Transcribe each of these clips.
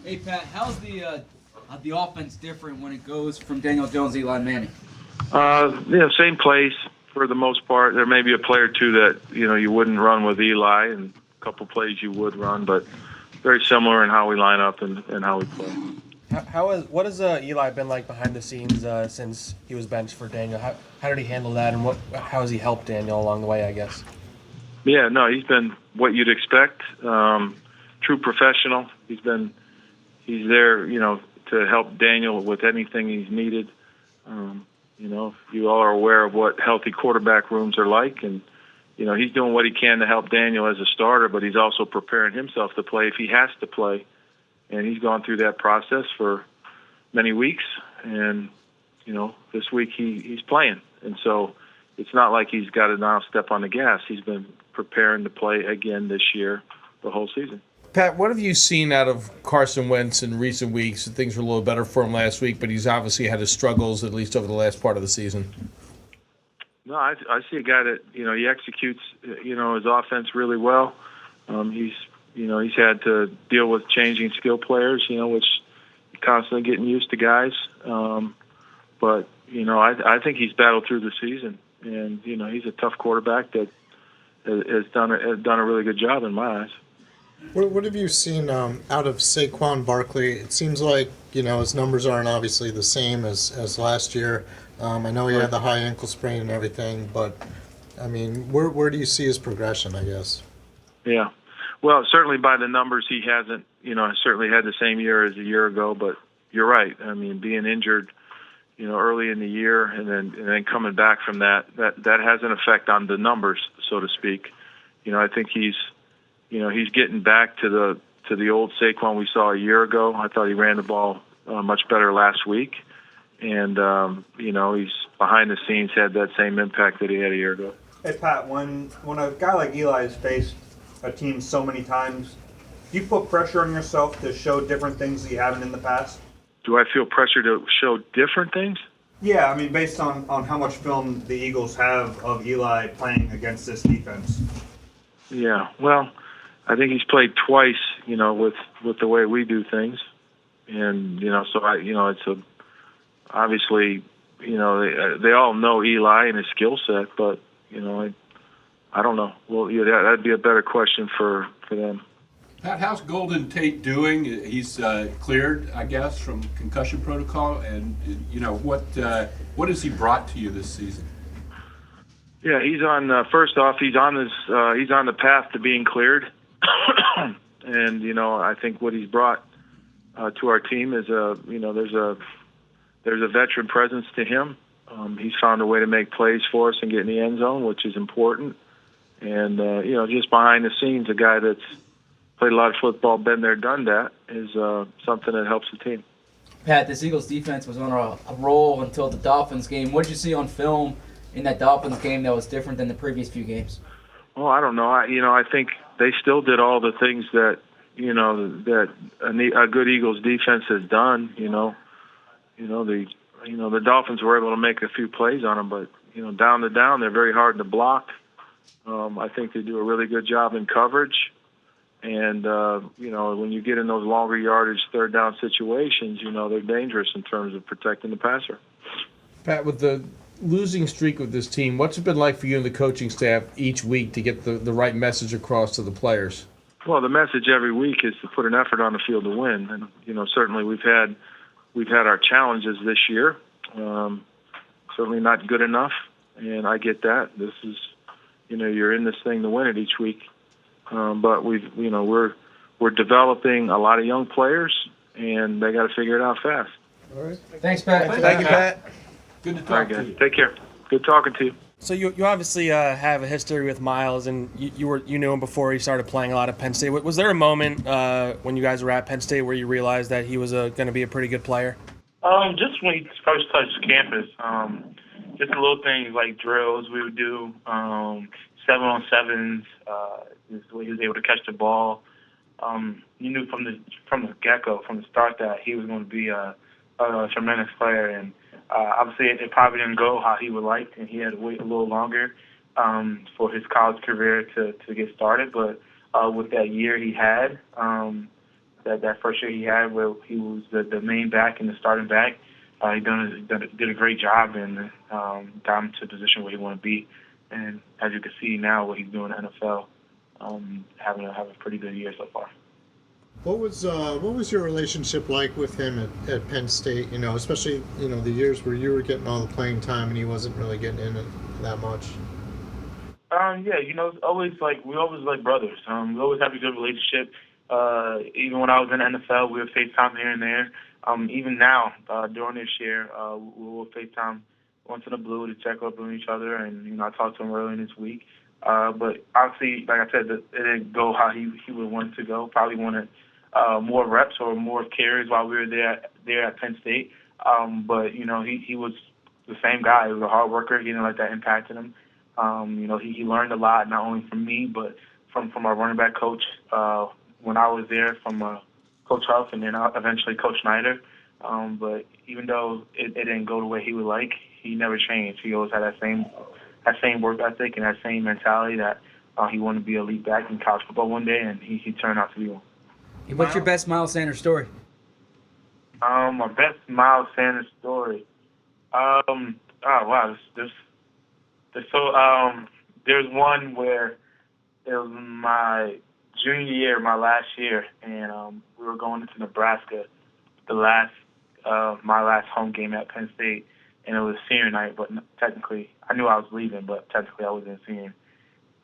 Hey Pat, how's the offense different when it goes from Daniel Jones to Eli Manning? Same plays for the most part. There may be a player or two that you wouldn't run with Eli, and a couple plays you would run, but very similar in how we line up and how we play. What has Eli been like behind the scenes since he was benched for Daniel? How did he handle that, and how has he helped Daniel along the way, I guess? Yeah, no, he's been what you'd expect. True professional. He's there, to help Daniel with anything he's needed. You all are aware of what healthy quarterback rooms are like, and he's doing what he can to help Daniel as a starter, but he's also preparing himself to play if he has to play. And he's gone through that process for many weeks, and this week he's playing, and so it's not like he's got to now step on the gas. He's been preparing to play again this year, the whole season. Pat, what have you seen out of Carson Wentz in recent weeks? Things were a little better for him last week, but he's obviously had his struggles at least over the last part of the season. No, I see a guy that he executes his offense really well. He's had to deal with changing skill players, which constantly getting used to guys. But I think he's battled through the season, and he's a tough quarterback that has done a really good job in my eyes. What have you seen out of Saquon Barkley? It seems like his numbers aren't obviously the same as last year. I know he had the high ankle sprain and everything, but I mean, where do you see his progression, I guess? Yeah, well, certainly by the numbers, he hasn't certainly had the same year as a year ago. But you're right. I mean, being injured early in the year and then coming back from that has an effect on the numbers, so to speak. I think he's getting back to the old Saquon we saw a year ago. I thought he ran the ball much better last week, and he's behind the scenes had that same impact that he had a year ago. Hey Pat, when a guy like Eli has faced a team so many times, do you put pressure on yourself to show different things that you haven't in the past? Do I feel pressure to show different things? Yeah, I mean, based on how much film the Eagles have of Eli playing against this defense. Yeah, well, I think he's played twice, with the way we do things, and so it's obviously, they all know Eli and his skill set, but I don't know. Well, that'd be a better question for them. Pat, how's Golden Tate doing? He's cleared, I guess, from concussion protocol, and what has he brought to you this season? Yeah, he's on. First off, he's on the path to being cleared, and I think what he's brought to our team is there's a veteran presence to him. He's found a way to make plays for us and get in the end zone, which is important. And just behind the scenes, a guy that's played a lot of football, been there, done that, is something that helps the team. Pat, this Eagles defense was on a roll until the Dolphins game. What did you see on film in that Dolphins game that was different than the previous few games? Well, I don't know. I think they still did all the things that that a good Eagles defense has done. The Dolphins were able to make a few plays on them, but down to down, they're very hard to block. I think they do a really good job in coverage, and when you get in those longer yardage third down situations, they're dangerous in terms of protecting the passer. Pat, with the losing streak with this team, what's it been like for you and the coaching staff each week to get the right message across to the players? Well, the message every week is to put an effort on the field to win, and certainly we've had our challenges this year. Certainly not good enough, and I get that. This is, you're in this thing to win it each week. But we're developing a lot of young players, and they got to figure it out fast. All right. Thanks, Pat. Thank you, Pat. Good to All talk right, to guys. you. Take care. Good talking to you. So you obviously have a history with Miles, and you knew him before he started playing a lot at Penn State. Was there a moment when you guys were at Penn State where you realized that he was going to be a pretty good player? Just when he first touched campus, just the little things like drills we would do, 7-on-7s, the way he was able to catch the ball. You knew from the get-go, from the start, that he was going to be a tremendous player. And obviously, it probably didn't go how he would like, and he had to wait a little longer for his college career to get started. But with that year he had, that first year he had where he was the main back and the starting back. He did a great job and got him to the position where he want to be. And as you can see now, what he's doing in the NFL, having a pretty good year so far. What was your relationship like with him at Penn State? You know, especially the years where you were getting all the playing time and he wasn't really getting in it that much. Yeah, it's always we always like brothers. We always have a good relationship. Even when I was in the NFL, we would FaceTime here and there. Even now, during this year, we will FaceTime once in a blue to check up on each other, and I talked to him earlier this week. But obviously, like I said, it didn't go how he would want it to go. Probably wanted more reps or more carries while we were there at Penn State. But he was the same guy. He was a hard worker. He didn't let that impact him. He learned a lot, not only from me, but from our running back coach when I was there, from Coach Huff, and then eventually Coach Snyder. But even though it didn't go the way he would like, he never changed. He always had that same work ethic and that same mentality that he wanted to be a elite back in college football one day, and he turned out to be one. What's your best Miles Sanders story? My best Miles Sanders story. Wow, there's one where it was my junior year, my last year, and we were going into Nebraska, my last home game at Penn State, and it was senior night, but technically, I knew I was leaving, but technically I wasn't senior.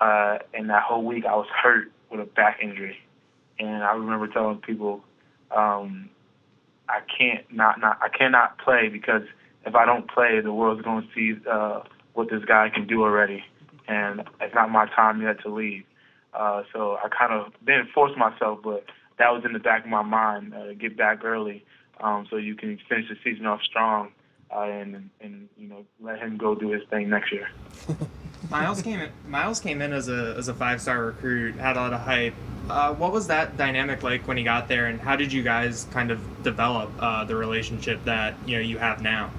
And that whole week I was hurt with a back injury, and I remember telling people, I cannot play, because if I don't play, the world's going to see what this guy can do already, and it's not my time yet to leave. So I kind of didn't force myself, but that was in the back of my mind, get back early, so you can finish the season off strong, and let him go do his thing next year. Miles came in as a 5-star recruit, had a lot of hype. What was that dynamic like when he got there, and how did you guys kind of develop the relationship that you have now?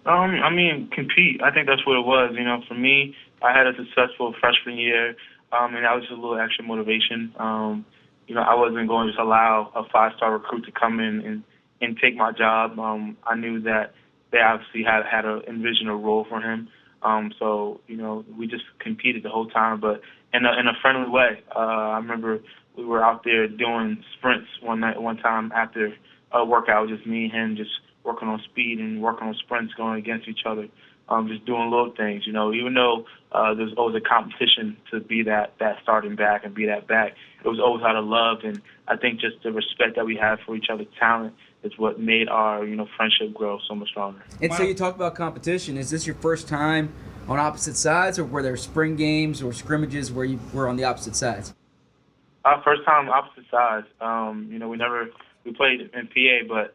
Compete. I think that's what it was. For me, I had a successful freshman year, and that was just a little extra motivation. I wasn't going to just allow a 5-star recruit to come in and take my job. I knew that they obviously had envisioned a role for him. So we just competed the whole time, but in a friendly way. I remember we were out there doing sprints one time after a workout, just me and him, just working on speed and working on sprints, going against each other, just doing little things. Even though there's always a competition to be that starting back and be that back, it was always out of love, and I think just the respect that we have for each other's talent is what made our friendship grow so much stronger. And so you talk about competition. Is this your first time on opposite sides, or were there spring games or scrimmages where you were on the opposite sides? First time opposite sides. We played in PA, but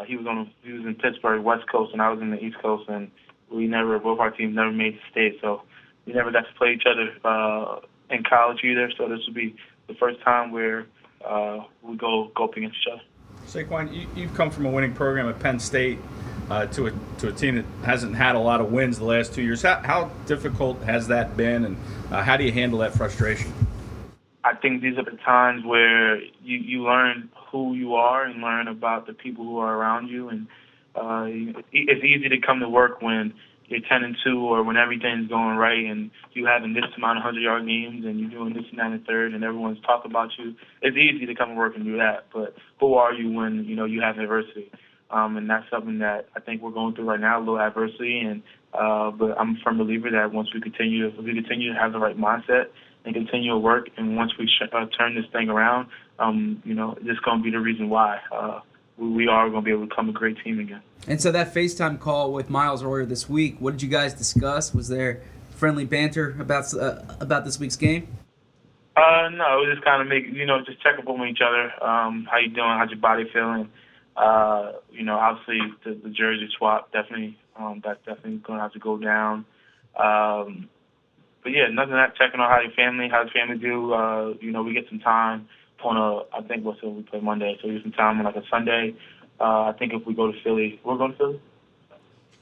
he was in Pittsburgh, West Coast, and I was in the East Coast, and both our teams never made the state, so we never got to play each other in college either. So this would be the first time where we go up against each other. Saquon, you've come from a winning program at Penn State to a team that hasn't had a lot of wins the last 2 years. How difficult has that been, and how do you handle that frustration? I think these are the times where you learn who you are and learn about the people who are around you. And it's easy to come to work when you're 10-2 or when everything's going right and you having this amount of 100-yard games and you're doing this and that and third and everyone's talking about you. It's easy to come to work and do that. But who are you when you have adversity? And that's something that I think we're going through right now, a little adversity. And but I'm a firm believer that once we continue to have the right mindset and continue to work, and once we turn this thing around, this is going to be the reason why we are going to be able to become a great team again. And so that FaceTime call with Miles earlier this week, what did you guys discuss? Was there friendly banter about this week's game? No, it was just kind of just check up on each other. How you doing? How's your body feeling? Obviously the jersey swap definitely that's definitely going to have to go down. But yeah, nothing that checking on how's the family do. We get some time on I think we play Monday, so we get some time on like a Sunday. I think if we go to Philly, we're going to Philly?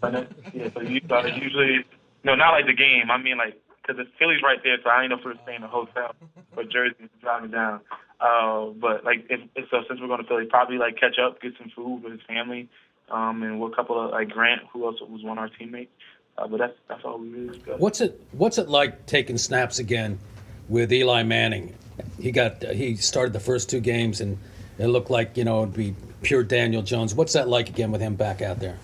Sunday? Yeah, so usually, no, not like the game. I mean, like, because Philly's right there, so I don't know if we're staying in a hotel or Jersey driving down. But like, so since we're going to Philly, probably like catch up, get some food with his family, and with a couple of like Grant, who else was one of our teammates. But that's all we really discussed. What's it like taking snaps again with Eli Manning? He started the first 2 games and it looked like it'd be pure Daniel Jones. What's that like again with him back out there?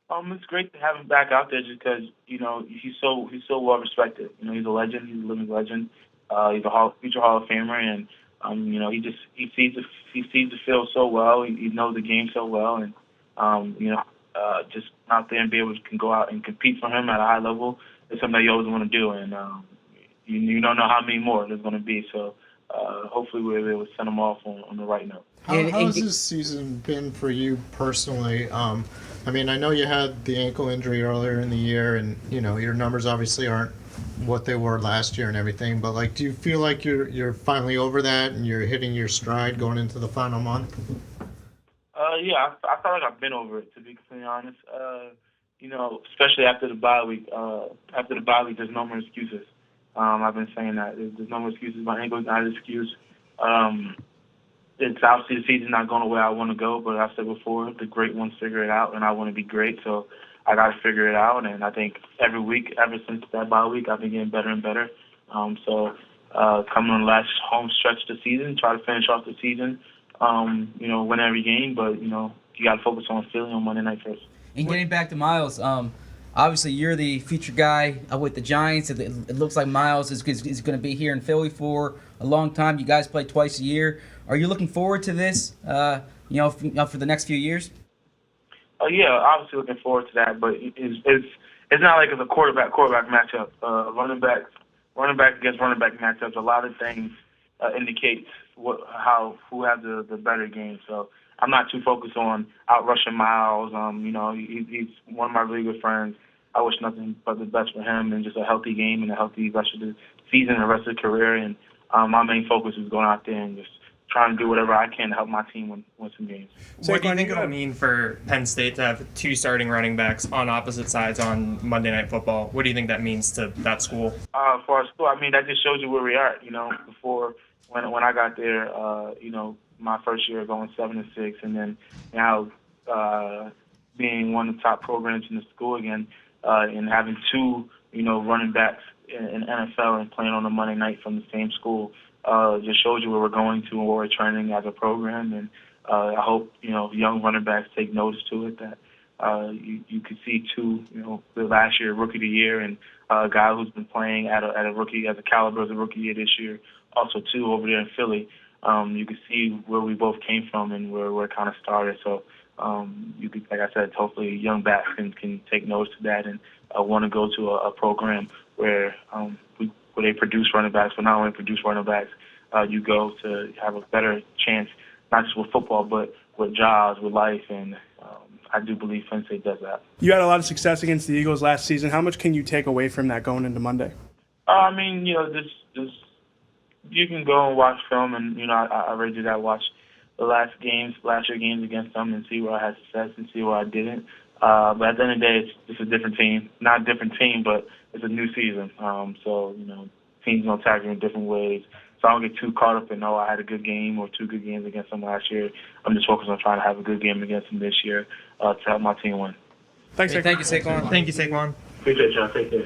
It's great to have him back out there just because he's so well respected. He's a legend. He's a living legend. He's a future Hall of Famer, and he sees the field so well. He knows the game so well, and just out there and be able to can go out and compete for him at a high level is something that you always want to do, and you don't know how many more there's going to be. So hopefully we'll be able to send him off on the right note. How has this season been for you personally? I mean, I know you had the ankle injury earlier in the year, and your numbers obviously aren't what they were last year and everything. But like, do you feel like you're finally over that and you're hitting your stride going into the final month? Yeah, I feel like I've been over it, to be completely honest. Especially after the bye week. After the bye week, there's no more excuses. I've been saying that there's no more excuses. My ankle's not an excuse. It's obviously the season's not going the way I want to go, but I've said before, the great ones figure it out, and I want to be great, so I got to figure it out. And I think every week, ever since that bye week, I've been getting better and better. Coming on the last home stretch of the season, try to finish off the season, win every game, but you got to focus on Philly on Monday night first. And getting back to Miles, obviously you're the featured guy with the Giants. It looks like Miles is going to be here in Philly for a long time. You guys play twice a year. Are you looking forward to this, for the next few years? Yeah, obviously looking forward to that, but it's not like it's a quarterback matchup. Running back against running back matchups. A lot of things indicates who has the better game. So I'm not too focused on outrushing Miles. He's one of my really good friends. I wish nothing but the best for him and just a healthy game and a healthy rest of the season and the rest of the career. And my main focus is going out there and just trying to do whatever I can to help my team win some games. What do you think it'll mean for Penn State to have 2 starting running backs on opposite sides on Monday Night Football? What do you think that means to that school? As far as school, I mean, that just shows you where we are. Before when I got there, my first year going 7-6, and then now being one of the top programs in the school again, and having 2 running backs in NFL and playing on a Monday night from the same school. Just shows you where we're going to and where we're training as a program, and I hope young running backs take notice to it. That you could see 2, the last year rookie of the year, and a guy who's been playing at a rookie as a caliber as a rookie year this year. Also 2 over there in Philly. You can see where we both came from and where we're kind of started. So you could, like I said, hopefully young backs can take notice to that and want to go to a program where they produce running backs, but not only produce running backs, you go to have a better chance, not just with football, but with jobs, with life, and I do believe Penn State does that. You had a lot of success against the Eagles last season. How much can you take away from that going into Monday? I mean, this you can go and watch film, and I already did that. Watch the last year games against them, and see where I had success and see where I didn't. But at the end of the day, it's a different team. Not a different team, but it's a new season. So teams gonna attack you in different ways. So I don't get too caught up in I had a good game or 2 good games against them last year. I'm just focused on trying to have a good game against them this year to help my team win. Thanks, Thank you, Saquon. Thank you, Saquon. Appreciate y'all. Take care.